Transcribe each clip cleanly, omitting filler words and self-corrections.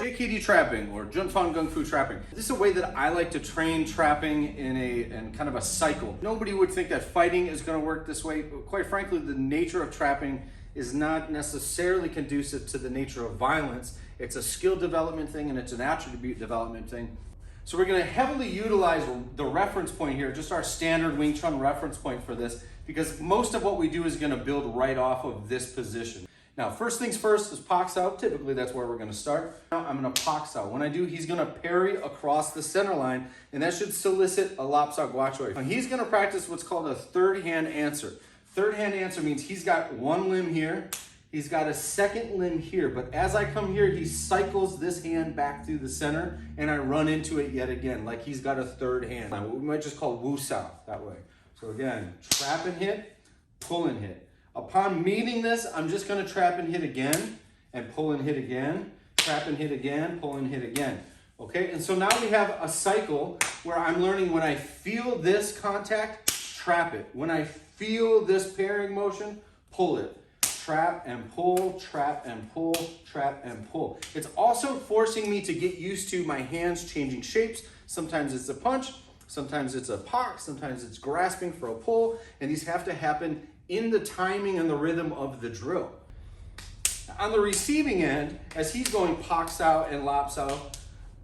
JKD trapping, or Junfan Gung Fu trapping. This is a way that I like to train trapping in kind of a cycle. Nobody would think that fighting is going to work this way. But quite frankly, the nature of trapping is not necessarily conducive to the nature of violence. It's a skill development thing and it's an attribute development thing. So we're going to heavily utilize the reference point here, just our standard Wing Chun reference point for this, because most of what we do is going to build right off of this position. Now, first things first is Pak Sao. Typically, that's where we're going to start. Now, I'm going to Pak Sao. When I do, he's going to parry across the center line, and that should solicit a Lap Sao Gua Choi. Now, he's going to practice what's called a third hand answer. Third hand answer means he's got one limb here, he's got a second limb here, but as I come here, he cycles this hand back through the center, and I run into it yet again, like he's got a third hand. Now, what we might just call Wu Sao that way. So again, trap and hit, pull and hit. Upon meeting this, I'm just going to trap and hit again, and pull and hit again, trap and hit again, pull and hit again. Okay, and so now we have a cycle where I'm learning when I feel this contact, trap it. When I feel this parrying motion, pull it. Trap and pull, trap and pull, trap and pull. It's also forcing me to get used to my hands changing shapes. Sometimes it's a punch, sometimes it's a pak, sometimes it's grasping for a pull, and these have to happen in the timing and the rhythm of the drill. On the receiving end, as he's going Pak Sao and Lap Sao,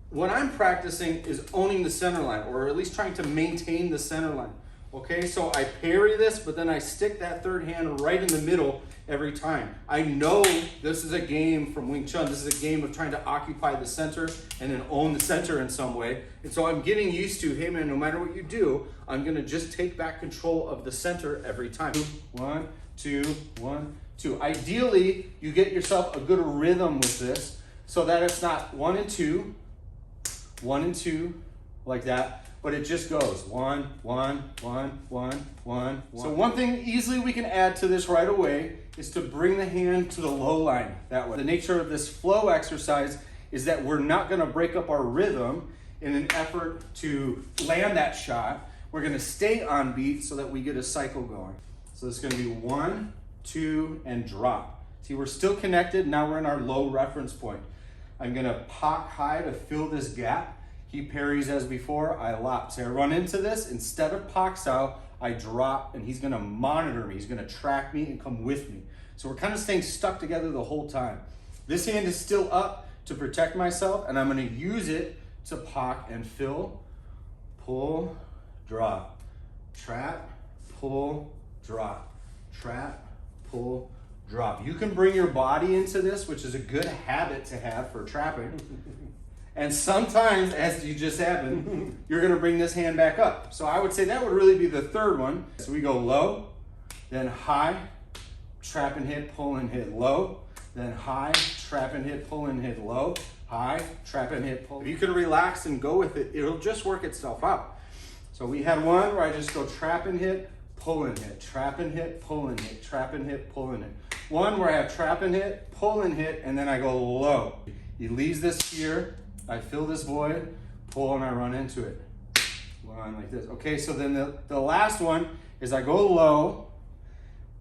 what I'm practicing is owning the center line, or at least trying to maintain the center line. Okay, so I parry this, but then I stick that third hand right in the middle every time. I know this is a game from Wing Chun. This is a game of trying to occupy the center and then own the center in some way. And so I'm getting used to, hey man, no matter what you do, I'm gonna just take back control of the center every time. 1, 2, 1, 2. Ideally, you get yourself a good rhythm with this so that it's not 1 and 2, 1 and 2, like that. But it just goes 1, 1, 1, 1, 1. So one thing easily we can add to this right away is to bring the hand to the low line that way. The nature of this flow exercise is that we're not going to break up our rhythm in an effort to land that shot. We're going to stay on beat so that we get a cycle going. So this is going to be 1, 2, and drop. See, we're still connected. Now we're in our low reference point. I'm going to Pak high to fill this gap. He parries as before, I lap. So I run into this, instead of Pak Sao, I drop, and he's gonna monitor me. He's gonna track me and come with me. So we're kind of staying stuck together the whole time. This hand is still up to protect myself, and I'm gonna use it to Pak and fill, pull, drop, trap, pull, drop, trap, pull, drop. You can bring your body into this, which is a good habit to have for trapping. And sometimes, as you just happened, you're gonna bring this hand back up. So I would say that would really be the third one. So we go low, then high, trap and hit, pull and hit, low, then high, trap and hit, pull and hit, low, high, trap and hit, pull. If you can relax and go with it, it'll just work itself out. So we had one where I just go trap and hit, pull and hit, trap and hit, pull and hit, trap and hit, pull and hit. One where I have trap and hit, pull and hit, and then I go low. He leaves this here, I fill this void, pull, and I run into it. One like this. Okay, so then the last one is I go low,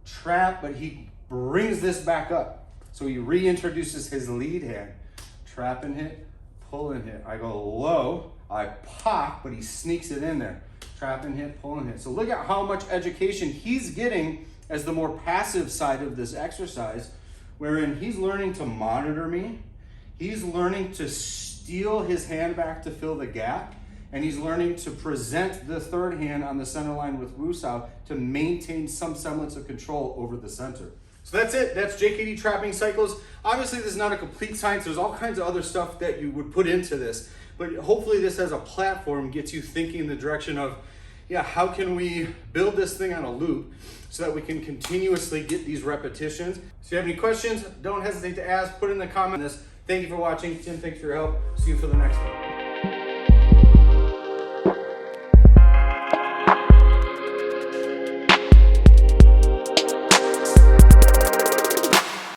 trap, but he brings this back up. So he reintroduces his lead hand. Trap and hit, pull and hit. I go low, I pop, but he sneaks it in there. Trap and hit, pull and hit. So look at how much education he's getting as the more passive side of this exercise, wherein he's learning to monitor me, he's learning to steal his hand back to fill the gap, and he's learning to present the third hand on the center line with Wu Sao to maintain some semblance of control over the center. So that's it. That's JKD trapping cycles. Obviously, this is not a complete science. There's all kinds of other stuff that you would put into this, but hopefully this as a platform gets you thinking in the direction of, yeah, how can we build this thing on a loop so that we can continuously get these repetitions? If you have any questions, don't hesitate to ask, put in the comment. Thank you for watching. Tim, thanks for your help. See you for the next one.